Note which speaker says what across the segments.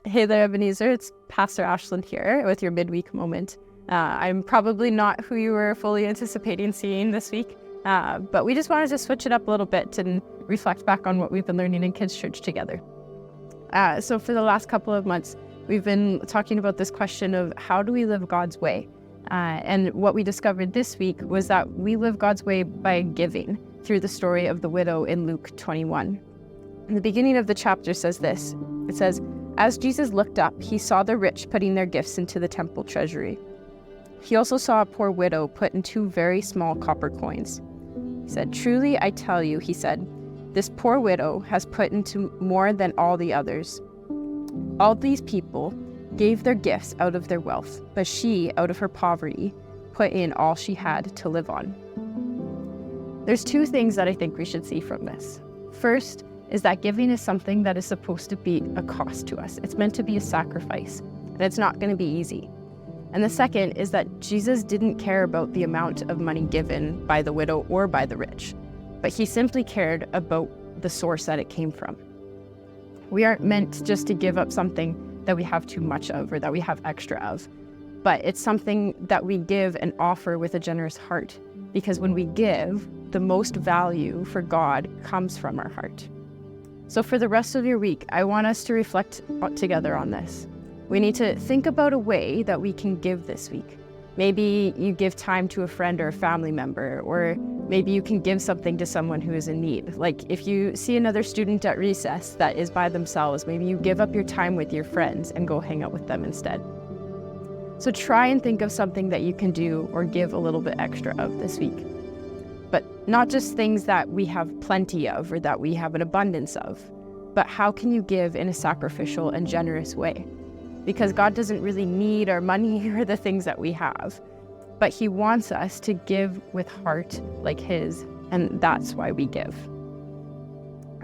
Speaker 1: Hey there, Ebenezer. It's Pastor Ashlyn here with your midweek moment. I'm probably not who you were fully anticipating seeing this week, but we just wanted to switch it up a little bit and reflect back on what we've been learning in Kids Church together. So for the last couple of months, we've been talking about this question of how do we live God's way? And what we discovered this week was that we live God's way by giving through the story of the widow in Luke 21. And the beginning of the chapter says this. It says, "As Jesus looked up, he saw the rich putting their gifts into the temple treasury. He also saw a poor widow put in 2 very small copper coins. He said, 'Truly, I tell you,' he said, 'this poor widow has put into more than all the others. All these people gave their gifts out of their wealth, but she, out of her poverty, put in all she had to live on.'" There's 2 things that I think we should see from this. First is that giving is something that is supposed to be a cost to us. It's meant to be a sacrifice, and it's not going to be easy. And the second is that Jesus didn't care about the amount of money given by the widow or by the rich, but he simply cared about the source that it came from. We aren't meant just to give up something that we have too much of or that we have extra of, but it's something that we give and offer with a generous heart, because when we give, the most value for God comes from our heart. So for the rest of your week, I want us to reflect together on this. We need to think about a way that we can give this week. Maybe you give time to a friend or a family member, or maybe you can give something to someone who is in need. Like if you see another student at recess that is by themselves, maybe you give up your time with your friends and go hang out with them instead. So try and think of something that you can do or give a little bit extra of this week. But not just things that we have plenty of or that we have an abundance of, but how can you give in a sacrificial and generous way? Because God doesn't really need our money or the things that we have, but he wants us to give with heart like his, and that's why we give.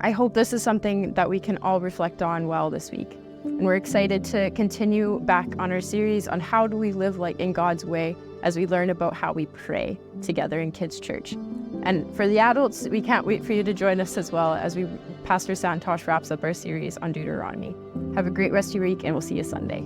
Speaker 1: I hope this is something that we can all reflect on well this week. And we're excited to continue back on our series on how do we live like in God's way as we learn about how we pray together in Kids Church. And for the adults, we can't wait for you to join us as well as Pastor Santosh wraps up our series on Deuteronomy. Have a great rest of your week, and we'll see you Sunday.